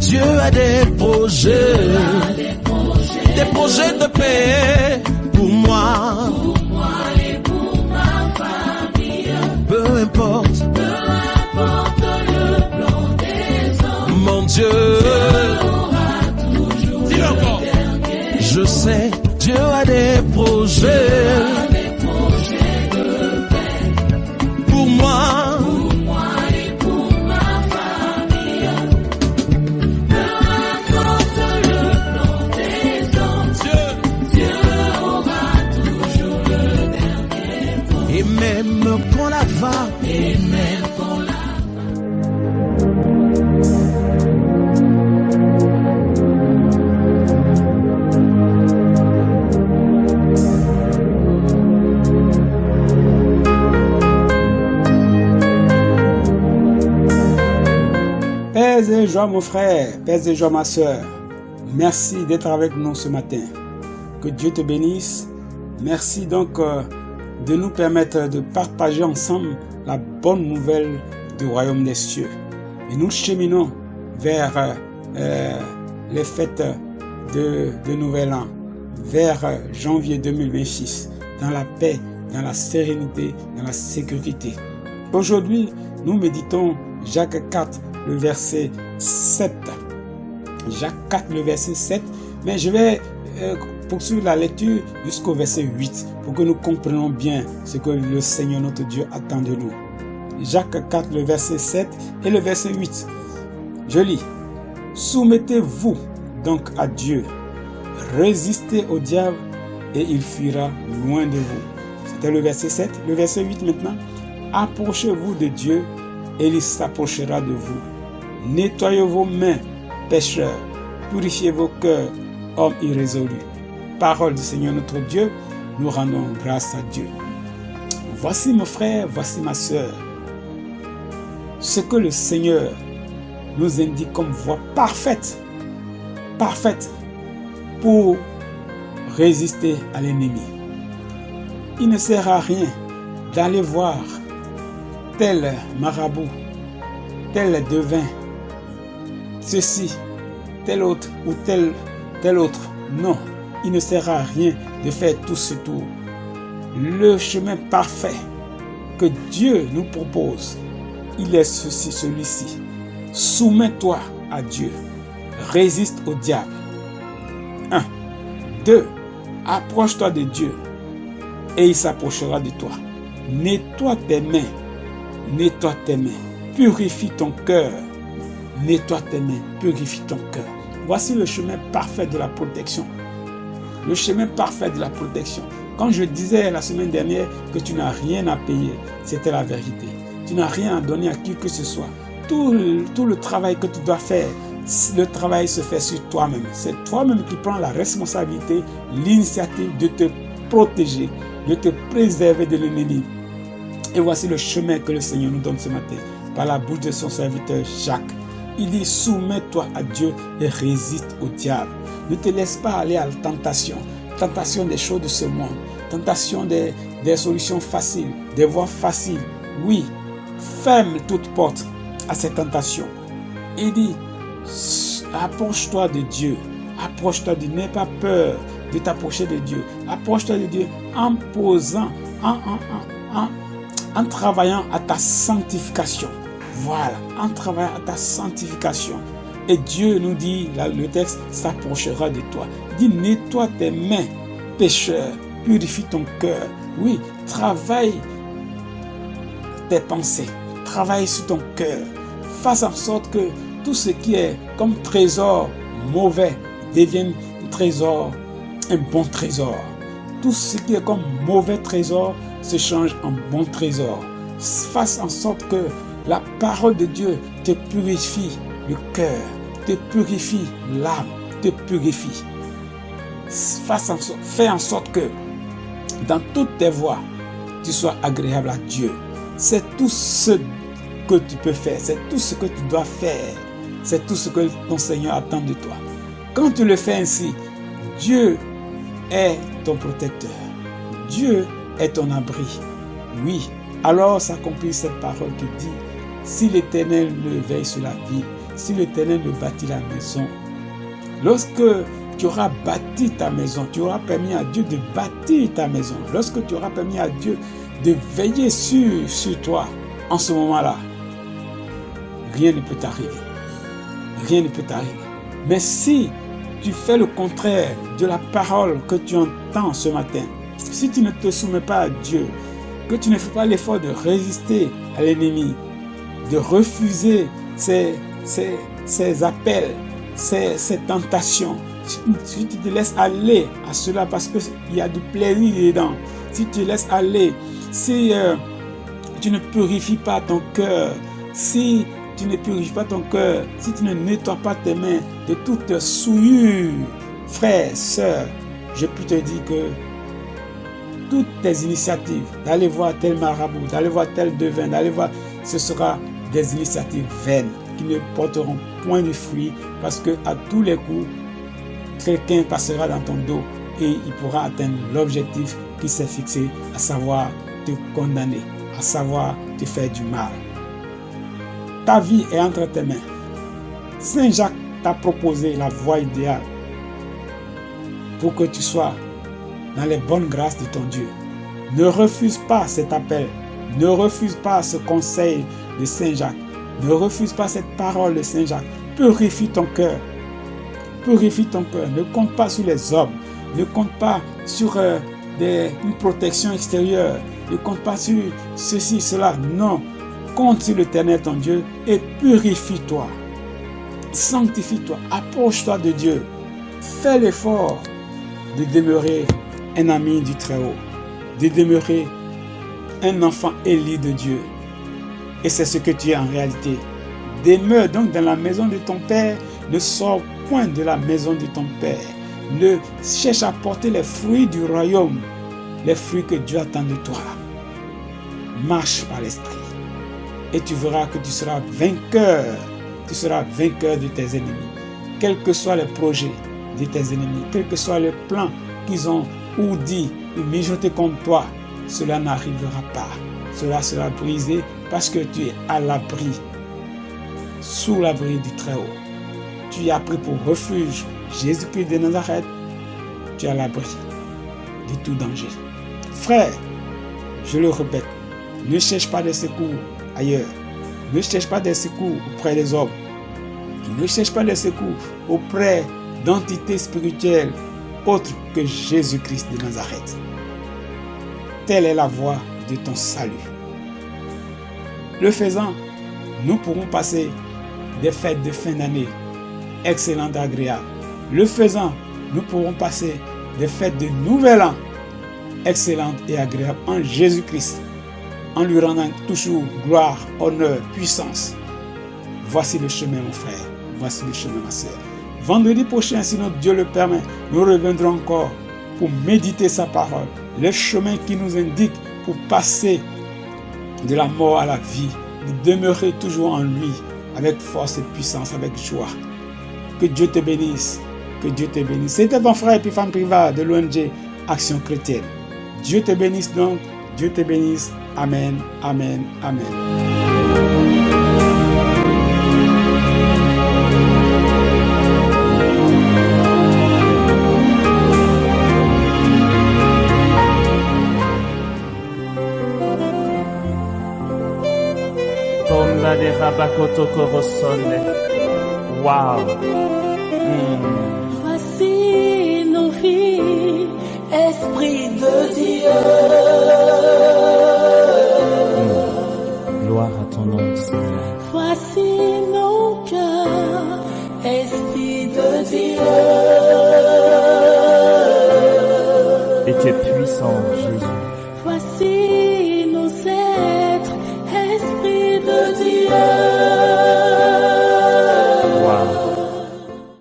Dieu a des projets de paix pour moi et pour ma famille. Peu importe le plan des hommes, mon Dieu aura toujours dis-le encore. le dernier. Je sais Dieu a des projets De paix pour moi pour moi et pour ma famille. Peu importe le plan des hommes, Dieu aura toujours le dernier mot. et même quand la va Et même quand la Paix et joie mon frère, paix et joie ma soeur. Merci d'être avec nous ce matin. Que Dieu te bénisse. Merci donc de nous permettre de partager ensemble la bonne nouvelle du royaume des cieux. Et nous cheminons vers les fêtes de Nouvel An, vers janvier 2026, dans la paix, dans la sérénité, dans la sécurité. Aujourd'hui, nous méditons Jacques 4, le verset 7. Jacques 4, le verset 7. Mais je vais poursuivre la lecture jusqu'au verset 8 pour que nous comprenions bien ce que le Seigneur notre Dieu attend de nous. Jacques 4, le verset 7 et le verset 8. Je lis. Soumettez-vous donc à Dieu. Résistez au diable et il fuira loin de vous. C'était le verset 7. Le verset 8 maintenant. Approchez-vous de Dieu et il s'approchera de vous. Nettoyez vos mains, pécheurs. Purifiez vos cœurs, hommes irrésolus. Parole du Seigneur notre Dieu, nous rendons grâce à Dieu. Voici mon frère, voici ma soeur. Ce que le Seigneur nous indique comme voie parfaite pour résister à l'ennemi. Il ne sert à rien d'aller voir tel marabout, tel devin, ceci, tel autre ou tel autre. Non, il ne sert à rien de faire tout ce tour. Le chemin parfait que Dieu nous propose, il est celui-ci. Soumets-toi à Dieu. Résiste au diable. 1. 2. Approche-toi de Dieu et il s'approchera de toi. Nettoie tes mains. Nettoie tes mains. Purifie ton cœur. Nettoie tes mains. Purifie ton cœur. Voici le chemin parfait de la protection. Le chemin parfait de la protection. Quand je disais la semaine dernière que tu n'as rien à payer, c'était la vérité. Tu n'as rien à donner à qui que ce soit. Tout le travail que tu dois faire, le travail se fait sur toi-même. C'est toi-même qui prends la responsabilité, l'initiative de te protéger, de te préserver de l'ennemi. Et voici le chemin que le Seigneur nous donne ce matin, par la bouche de son serviteur Jacques. Il dit, soumets-toi à Dieu et résiste au diable. Ne te laisse pas aller à la tentation. Tentation des choses de ce monde. Tentation des solutions faciles, des voies faciles. Oui, ferme toute porte à ces tentations. Il dit, approche-toi de Dieu. Approche-toi de Dieu. N'aie pas peur de t'approcher de Dieu. Approche-toi de Dieu en posant, en travaillant à ta sanctification. Voilà, en travaillant à ta sanctification. Et Dieu nous dit, là, le texte s'approchera de toi. Il dit, nettoie tes mains, pécheur, purifie ton cœur. Oui, travaille tes pensées, travaille sur ton cœur. Fasse en sorte que tout ce qui est comme trésor mauvais devienne un bon trésor. Tout ce qui est comme mauvais trésor se change en bon trésor. Fasse en sorte que la parole de Dieu te purifie le cœur, te purifie l'âme, te purifie. Fais en sorte que dans toutes tes voies, tu sois agréable à Dieu. C'est tout ce que tu peux faire, c'est tout ce que tu dois faire, c'est tout ce que ton Seigneur attend de toi. Quand tu le fais ainsi, Dieu est ton protecteur. Dieu est ton abri. Oui, alors s'accomplit cette parole qui dit, si l'Éternel veille sur la ville, si l'Éternel ne bâtit la maison, lorsque tu auras bâti ta maison, tu auras permis à Dieu de bâtir ta maison, lorsque tu auras permis à Dieu de veiller sur toi, en ce moment-là, rien ne peut t'arriver. Rien ne peut t'arriver. Mais si tu fais le contraire de la parole que tu entends ce matin, si tu ne te soumets pas à Dieu, que tu ne fais pas l'effort de résister à l'ennemi, de refuser ses appels, ses tentations, si tu te laisses aller à cela parce qu'il y a du plaisir dedans, si tu te laisses aller, si tu ne purifies pas ton cœur, si tu ne purifies pas ton cœur, si tu ne nettoies pas tes mains de toute souillure, frère, sœur, je peux te dire que toutes tes initiatives, d'aller voir tel marabout, d'aller voir tel devin, d'aller voir, ce sera des initiatives vaines qui ne porteront point de fruit parce que à tous les coups, quelqu'un passera dans ton dos et il pourra atteindre l'objectif qui s'est fixé, à savoir te condamner, à savoir te faire du mal. Ta vie est entre tes mains. Saint Jacques t'a proposé la voie idéale pour que tu sois dans les bonnes grâces de ton Dieu. Ne refuse pas cet appel. Ne refuse pas ce conseil de Saint Jacques. Ne refuse pas cette parole de Saint Jacques. Purifie ton cœur. Purifie ton cœur. Ne compte pas sur les hommes. Ne compte pas sur une protection extérieure. Ne compte pas sur ceci, cela. Non. Compte sur l'Éternel ton Dieu et purifie-toi. Sanctifie-toi. Approche-toi de Dieu. Fais l'effort de demeurer un ami du Très-Haut. De demeurer un enfant élu de Dieu. Et c'est ce que tu es en réalité. Demeure donc dans la maison de ton Père. Ne sors point de la maison de ton Père. Ne cherche à porter les fruits du royaume. Les fruits que Dieu attend de toi. Marche par l'esprit. Et tu verras que tu seras vainqueur. Tu seras vainqueur de tes ennemis. Quels que soient les projets de tes ennemis. Quels que soient les plans qu'ils ont ourdis ou mijotés contre toi. Cela n'arrivera pas. Cela sera brisé parce que tu es à l'abri. Sous l'abri du Très-Haut. Tu as pris pour refuge Jésus-Christ de Nazareth. Tu es à l'abri de tout danger. Frère, je le répète, ne cherche pas des secours ailleurs. Ne cherche pas des secours auprès des hommes. Ne cherche pas des secours auprès d'entités spirituelles autres que Jésus-Christ de Nazareth. Telle est la voie de ton salut. Le faisant, nous pourrons passer des fêtes de fin d'année excellentes et agréables. Le faisant, nous pourrons passer des fêtes de nouvel an excellentes et agréables en Jésus-Christ, en lui rendant toujours gloire, honneur, puissance. Voici le chemin, mon frère. Voici le chemin, ma sœur. Vendredi prochain, si notre Dieu le permet, nous reviendrons encore pour méditer sa parole. Le chemin qui nous indique pour passer de la mort à la vie, de demeurer toujours en lui, avec force et puissance, avec joie. Que Dieu te bénisse. Que Dieu te bénisse. C'était ton frère Epiphane Privat de l'ONG Action Chrétienne. Dieu te bénisse donc. Dieu te bénisse. Amen. Amen. Amen. Tomla de Rabakoto Korosone. Wow. Voici nos vies, Esprit de Dieu. Gloire à ton nom, Seigneur. Voici nos cœurs, Esprit de Dieu. Et tu es puissant,